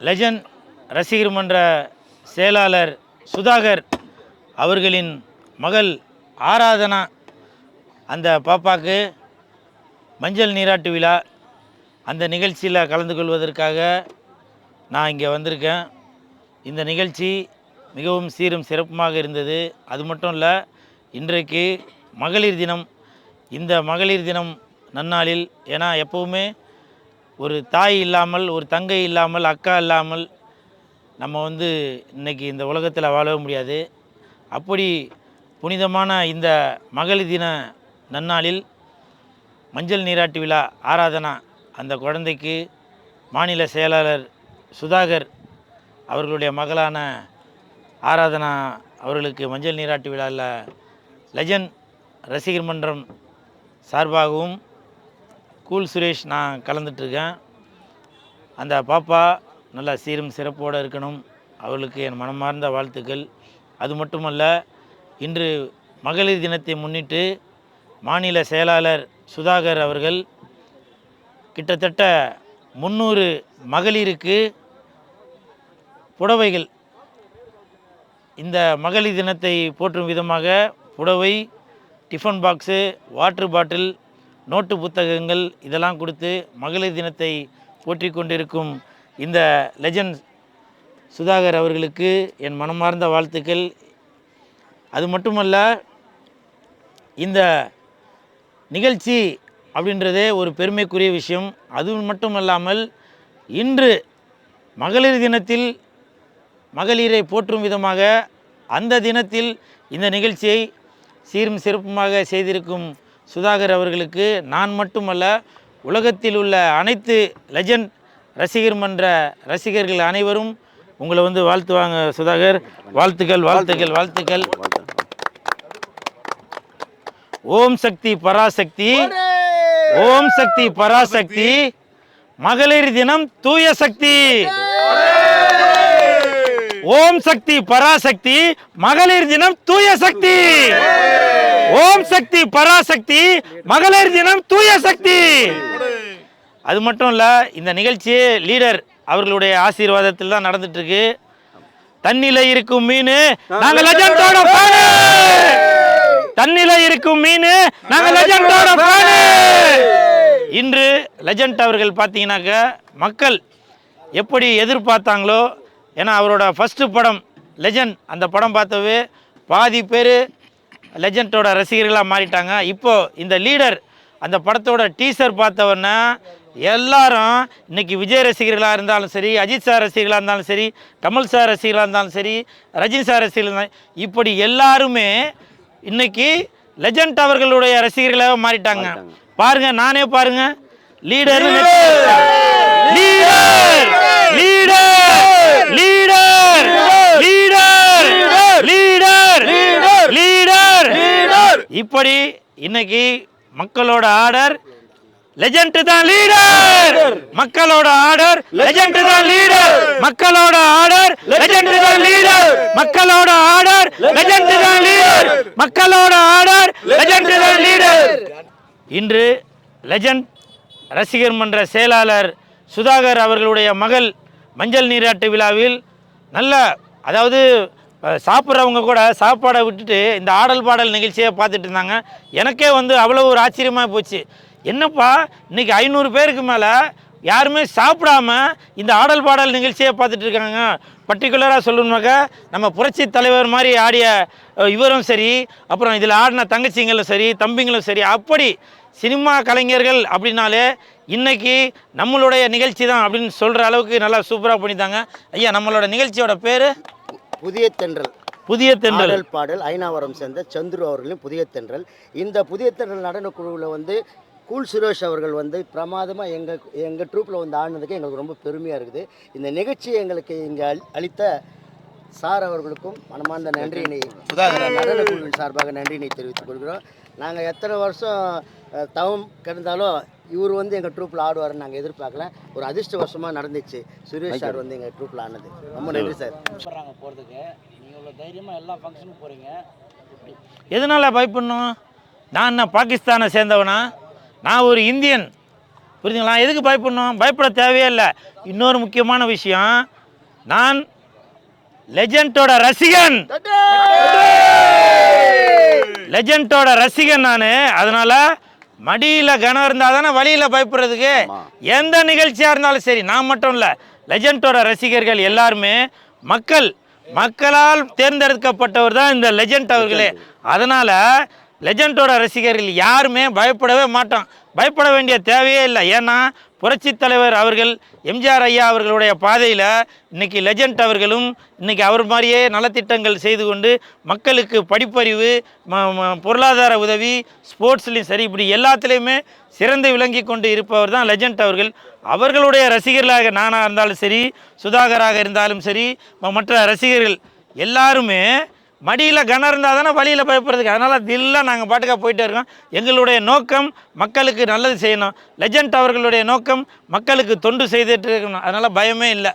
Legend ரசிகர் மன்ற செயலாளர் சுதாகர் அவர்களின் மகள் ஆராதனா அந்த பாப்பாக்கு மஞ்சள் நீராட்டு விழா அந்த நிகழ்ச்சியில் கலந்து கொள்வதற்காக நான் இங்கே வந்திருக்கேன். இந்த நிகழ்ச்சி மிகவும் சீரும் சிறப்புமாக இருந்தது. அது மட்டும் இல்லை, இன்றைக்கு மகளிர் தினம். இந்த மகளிர் தினம் நன்னாளில், ஏன்னா எப்போவுமே ஒரு தாய் இல்லாமல், ஒரு தங்கை இல்லாமல், அக்கா இல்லாமல் நம்ம இன்றைக்கி இந்த உலகத்தில் வாழ முடியாது. அப்படி புனிதமான இந்த மகளிர் தின நன்னாளில் மஞ்சள் நீராட்டு விழா ஆராதனா அந்த குழந்தைக்கு மாநில செயலாளர் சுதாகர் அவர்களுடைய மகளான ஆராதனா அவர்களுக்கு மஞ்சள் நீராட்டு விழாவில் லெஜண்ட் ரசிகர் மன்றம் சார்பாகவும் கூல் சுரேஷ் நான் கலந்துட்டுருக்கேன். அந்த பாப்பா நல்லா சீரும் சிறப்போடு இருக்கணும், அவர்களுக்கு என் மனமார்ந்த வாழ்த்துக்கள். அது மட்டுமல்ல, இன்று மகளிர் தினத்தை முன்னிட்டு மாநில செயலாளர் சுதாகர் அவர்கள் கிட்டத்தட்ட 300 மகளிருக்கு புடவைகள், இந்த மகளிர் தினத்தை போற்றும் விதமாக புடவை, tiffin box, water bottle, note புத்தகங்கள் இதெல்லாம் கொடுத்து மகளிர் தினத்தை போற்றி கொண்டிருக்கும் இந்த லெஜண்ட் சுதாகர் அவர்களுக்கு என் மனமார்ந்த வாழ்த்துக்கள். அது மட்டுமல்ல, இந்த நிகழ்ச்சி அப்படின்றதே ஒரு பெருமைக்குரிய விஷயம். அது மட்டுமல்லாமல், இன்று மகளிர் தினத்தில் மகளிரை போற்றும் விதமாக அந்த தினத்தில் இந்த நிகழ்ச்சியை சீரும் சிறப்புமாக செய்திருக்கும் சுதாகர் அவர்களுக்கு நான் மட்டுமல்ல, உலகத்தில் உள்ள அனைத்து லெஜண்ட் ரசிகர் மன்ற ரசிகர்கள் அனைவரும் உங்களை வாழ்த்துவாங்க. சுதாகர், வாழ்த்துக்கள் வாழ்த்துக்கள் வாழ்த்துக்கள். ஓம் சக்தி பராசக்தி, ஓம் சக்தி பராசக்தி. மகளிர் தினம் தூய சக்தி. ஓம் சக்தி பராசக்தி, மகளிர் தினம் தூய சக்தி. ஓம் சக்தி பராசக்தி, மகளிர் தினம் தூய சக்தி. அது மட்டும் இல்ல, இந்த நிகழ்ச்சி லீடர் அவர்களுடைய ஆசீர்வாதத்தில் தான் நடந்துட்டு இருக்கு. தண்ணில இருக்கும் மீன் நாங்க லெஜண்டோட ஃபேன். தண்ணில இருக்கும் மீன் நாங்க லெஜண்டோட ஃபேன். இன்று லெஜண்ட் அவர்கள் பார்த்தீங்கன்னாக்க மக்கள் எப்படி எதிர்பார்த்தாங்களோ, ஏன்னா அவரோட ஃபஸ்ட்டு படம் லெஜண்ட், அந்த படம் பார்த்தவே பாதி பேர் லெஜண்டோட ரசிகர்களாக மாறிட்டாங்க. இப்போது இந்த லீடர் அந்த படத்தோட டீசர் பார்த்தவொன்னே எல்லாரும் இன்றைக்கி விஜய் ரசிகர்களாக இருந்தாலும் சரி, அஜித் சார் ரசிகர்களாக இருந்தாலும் சரி, கமல் சார் ரசிகர்களாக இருந்தாலும் சரி, ரஜினி சார் ரசிகர்கள், இப்படி எல்லாருமே இன்னைக்கு லெஜண்ட் அவர்களுடைய ரசிகர்களாக மாறிட்டாங்க. பாருங்க, நானே பாருங்க, leader leader leader leader leader leader leader. இப்படி இன்னைக்கு மக்களோட ஆர்டர் லெஜண்ட் தான் லீடர். மக்களோட ஆர்டர் லெஜண்ட் தான் லீடர். மக்களோட ஆர்டர் லெஜண்ட் தான் லீடர். மக்களோட ஆர்டர் லெஜண்ட் தான் லீடர். மக்களோட ஆர்டர் லெஜண்ட் தான் லீடர். இன்று லெஜண்ட் ரசிகர் மன்ற செயலாளர் சுதாகர் அவர்களுடைய மகள் மஞ்சள் நீராட்டு விழாவில் நல்ல, அதாவது சாப்பிட்றவங்க கூட சாப்பாடை விட்டுட்டு இந்த ஆடல் பாடல் நிகழ்ச்சியை பார்த்துட்டு இருந்தாங்க. எனக்கே அவ்வளோ ஒரு ஆச்சரியமாக போச்சு. என்னப்பா, இன்றைக்கி 500 பேருக்கு மேலே யாருமே சாப்பிடாம இந்த ஆடல் பாடல் நிகழ்ச்சியை பார்த்துட்டு இருக்காங்க. பர்டிகுலராக சொல்லணுனாக்கா, நம்ம புரட்சி தலைவர் மாதிரி ஆடிய இவரும் சரி, அப்புறம் இதில் ஆடின தங்கச்சிங்களும் சரி, தம்பிங்களும் சரி, அப்படி சினிமா கலைஞர்கள் அப்படின்னாலே இன்றைக்கி நம்மளுடைய நிகழ்ச்சி தான் அப்படின்னு சொல்கிற அளவுக்கு நல்லா சூப்பராக பண்ணித்தாங்க. ஐயா, நம்மளோட நிகழ்ச்சியோட பேர் புதிய தென்றல். புதிய தென்றல் பாடல் ஐநாவரம் சேர்ந்த சந்துரு அவர்களின் புதிய தென்றல். இந்த புதிய தென்றல் நடனக்குழுவில் கூல் சுரேஷ் அவர்கள் பிரமாதமாக எங்கள் ட்ரூப்பில் ஆடினதுக்கு எங்களுக்கு ரொம்ப பெருமையாக இருக்குது. இந்த நிகழ்ச்சியை எங்களுக்கு இங்கே அளித்த சார் அவர்களுக்கும் மனமார்ந்த நன்றியினை நடனக்குழுவின் சார்பாக நன்றியினை தெரிவித்துக் கொள்கிறோம். நாங்கள் எத்தனை வருஷம் தவம் கிடந்தாலும் இவர் எங்கள் ட்ரூப்பில் ஆடுவார்னு நாங்கள் எதிர்பார்க்கல. ஒரு அதிர்ஷ்டவசமாக நடந்துச்சு. சுரேஷ் சார் எங்கள் ட்ரூப்பில் ஆனது. ரொம்ப நன்றி சார். போகிறதுக்கு நீங்கள் இவ்வளோ தைரியமாக எல்லா ஃபங்க்ஷனுக்கும் போகிறீங்க, எதனால் பயப்படணும்? நான் என்ன பாகிஸ்தானை சேர்ந்தவனா? நான் ஒரு இந்தியன். புரியுதுங்களா? எதுக்கு பயப்படணும்? பயப்பட தேவையே இல்லை. இன்னொரு முக்கியமான விஷயம், நான் லெஜண்டோட ரசிகன், லெஜண்டோட ரசிகன் நான். அதனால மடியில் கனம் இருந்தால் தானே வழியில் பயப்படுறதுக்கு. எந்த நிகழ்ச்சியாக இருந்தாலும் சரி, நான் மட்டும் இல்லை, லெஜண்டோட ரசிகர்கள் எல்லாருமே மக்களால் தேர்ந்தெடுக்கப்பட்டவர் தான் இந்த லெஜண்ட் அவர்களே. அதனால் லெஜண்டோட ரசிகர்கள் யாருமே பயப்படவே மாட்டோம். பயப்பட வேண்டிய தேவையே இல்லை. ஏன்னா புரட்சித் தலைவர் அவர்கள் எம்ஜிஆர் ஐயா அவர்களுடைய பாதையில் இன்றைக்கி லெஜண்ட் அவர்களும் இன்றைக்கி அவர் மாதிரியே நலத்திட்டங்கள் செய்து கொண்டு மக்களுக்கு படிப்பறிவு, பொருளாதார உதவி, ஸ்போர்ட்ஸ்லேயும் சரி, இப்படி எல்லாத்துலேயுமே சிறந்து விளங்கி கொண்டு இருப்பவர் தான் லெஜண்ட் அவர்கள். அவர்களுடைய ரசிகர்களாக நானாக இருந்தாலும் சரி, சுதாகராக இருந்தாலும் சரி, மற்ற ரசிகர்கள் எல்லாருமே மடியில் கனம் இருந்தால் தானே வழியில் பயப்படுறதுக்கு. அதனால் தில்லாக நாங்கள் பாட்டுக்காக போயிட்டே இருக்கோம். எங்களுடைய நோக்கம் மக்களுக்கு நல்லது செய்யணும். லெஜண்ட் அவர்களுடைய நோக்கம் மக்களுக்கு தொண்டு செய்துட்டு இருக்கணும். அதனால் பயமே இல்லை.